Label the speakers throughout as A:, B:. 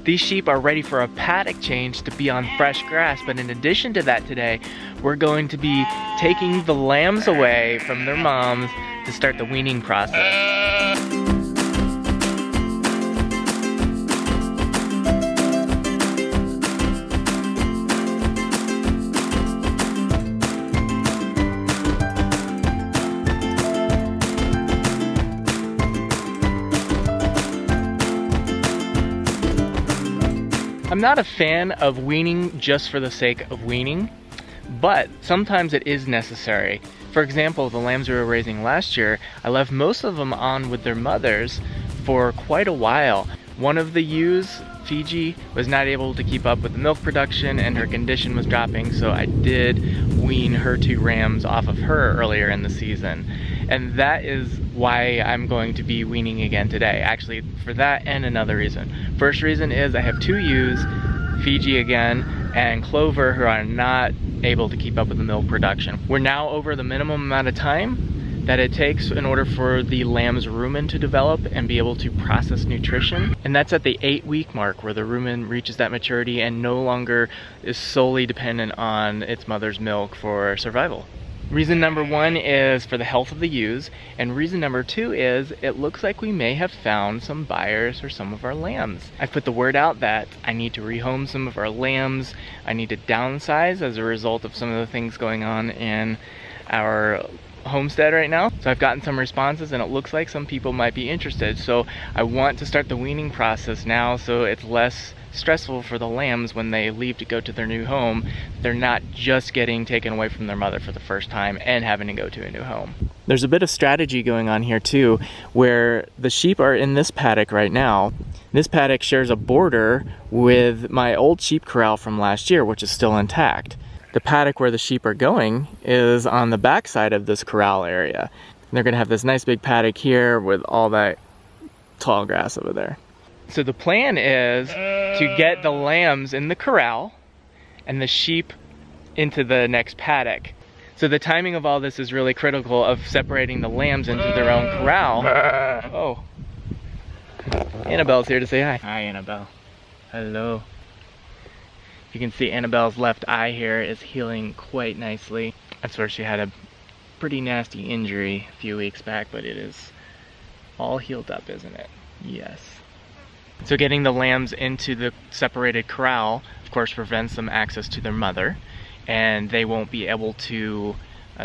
A: These sheep are ready for a paddock change to be on fresh grass, but in addition to that today, we're going to be taking the lambs away from their moms to start the weaning process. I'm not a fan of weaning just for the sake of weaning, but sometimes it is necessary. For example, the lambs we were raising last year, I left most of them on with their mothers for quite a while. One of the ewes, Fiji, was not able to keep up with the milk production and her condition was dropping, so I did wean her 2 rams off of her earlier in the season. And that is why I'm going to be weaning again today. Actually, for that and another reason. First reason is I have 2 ewes, Fiji again, and Clover, who are not able to keep up with the milk production. We're now over the minimum amount of time that it takes in order for the lamb's rumen to develop and be able to process nutrition. And that's at the 8-week mark where the rumen reaches that maturity and no longer is solely dependent on its mother's milk for survival. Reason number 1 is for the health of the ewes, and reason number 2 is it looks like we may have found some buyers for some of our lambs. I've put the word out that I need to rehome some of our lambs. I need to downsize as a result of some of the things going on in our homestead right now. So I've gotten some responses and it looks like some people might be interested. So I want to start the weaning process now so it's less stressful for the lambs when they leave to go to their new home. They're not just getting taken away from their mother for the first time and having to go to a new home. There's a bit of strategy going on here too, where the sheep are in this paddock right now. This paddock shares a border with my old sheep corral from last year, which is still intact. The paddock where the sheep are going is on the back side of this corral area. And they're gonna have this nice big paddock here with all that tall grass over there. So the plan is to get the lambs in the corral and the sheep into the next paddock. So the timing of all this is really critical of separating the lambs into their own corral. Oh, Annabelle's here to say hi. Hi, Annabelle. Hello. You can see Annabelle's left eye here is healing quite nicely. That's where she had a pretty nasty injury a few weeks back, but it is all healed up, isn't it? Yes. So getting the lambs into the separated corral, of course, prevents them access to their mother, and they won't be able to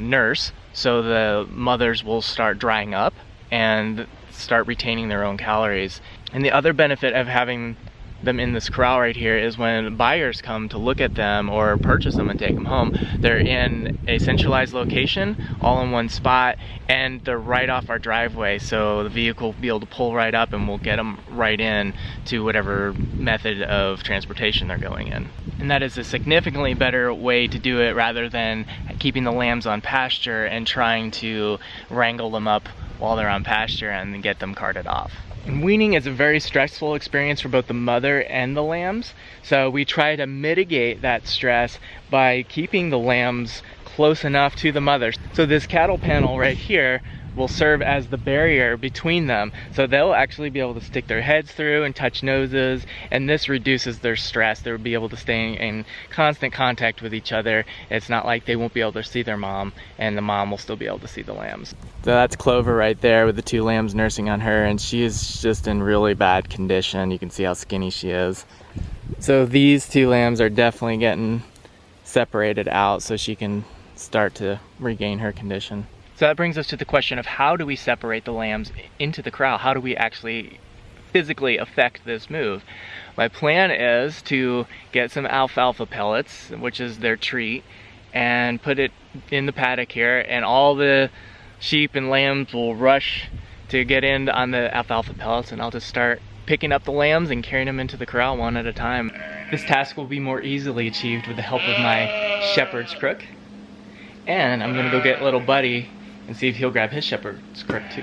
A: nurse, so the mothers will start drying up and start retaining their own calories. And the other benefit of having them in this corral right here is when buyers come to look at them or purchase them and take them home, they're in a centralized location, all in one spot, and they're right off our driveway, so the vehicle will be able to pull right up and we'll get them right in to whatever method of transportation they're going in. And that is a significantly better way to do it rather than keeping the lambs on pasture and trying to wrangle them up while they're on pasture and then get them carted off. And weaning is a very stressful experience for both the mother and the lambs, so we try to mitigate that stress by keeping the lambs close enough to the mother. So this cattle panel right here will serve as the barrier between them, so they'll actually be able to stick their heads through and touch noses, and this reduces their stress. They'll be able to stay in constant contact with each other. It's not like they won't be able to see their mom, and the mom will still be able to see the lambs. So that's Clover right there with the 2 lambs nursing on her, and she is just in really bad condition. You can see how skinny she is. So these 2 lambs are definitely getting separated out so she can start to regain her condition. So that brings us to the question of how do we separate the lambs into the corral? How do we actually physically affect this move? My plan is to get some alfalfa pellets, which is their treat, and put it in the paddock here, and all the sheep and lambs will rush to get in on the alfalfa pellets, and I'll just start picking up the lambs and carrying them into the corral one at a time. This task will be more easily achieved with the help of my shepherd's crook. And I'm gonna go get little Buddy and see if he'll grab his shepherd's crook too.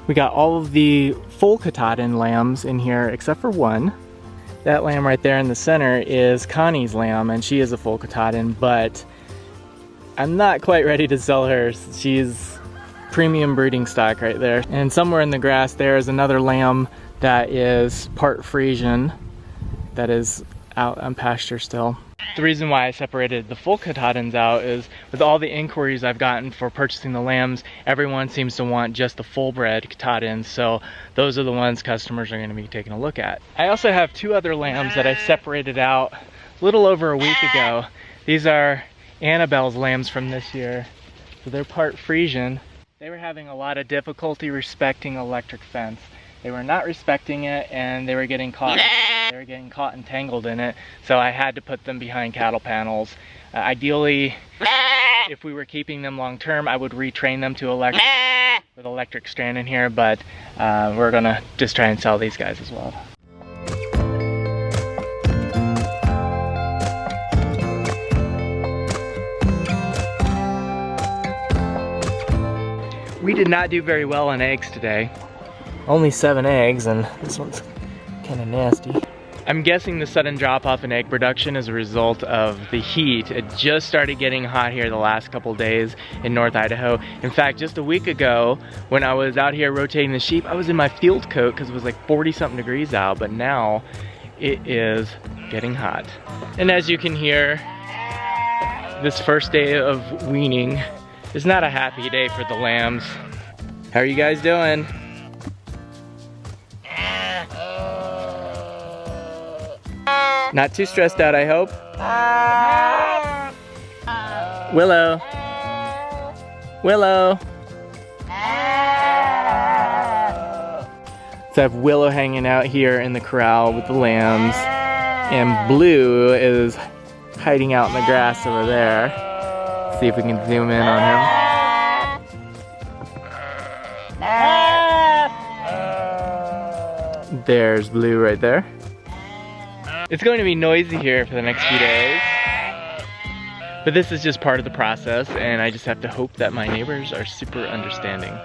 A: We got all of the full Katahdin lambs in here except for one. That lamb right there in the center is Connies Lamb, and she is a full Katahdin, but I'm not quite ready to sell her. She's premium breeding stock right there. And somewhere in the grass there is another lamb that is part Frisian that is out on pasture still. The reason why I separated the full Katahdins out is with all the inquiries I've gotten for purchasing the lambs, everyone seems to want just the full-bred Katahdins, so those are the ones customers are going to be taking a look at. I also have two other lambs that I separated out a little over a week ago. These are Annabelles Lambs from this year, so they're part Frisian. They were having a lot of difficulty respecting electric fence. They were not respecting it, and they were getting caught. They were getting caught and tangled in it, so I had to put them behind cattle panels. Ideally, if we were keeping them long term, I would retrain them to electric with electric strand in here, but we're gonna just try and sell these guys as well. We did not do very well on eggs today. Only 7 eggs, and this one's kind of nasty. I'm guessing the sudden drop off in egg production is a result of the heat. It just started getting hot here the last couple days in North Idaho. In fact, just a week ago, when I was out here rotating the sheep, I was in my field coat because it was like 40-something degrees out, but now it is getting hot. And as you can hear, this first day of weaning is not a happy day for the lambs. How are you guys doing? Not too stressed out, I hope. Willow. Willow. So I have Willow hanging out here in the corral with the lambs, and Blue is hiding out in the grass over there. See if we can zoom in on him. There's Blue right there. It's going to be noisy here for the next few days, but this is just part of the process, and I just have to hope that my neighbors are super understanding.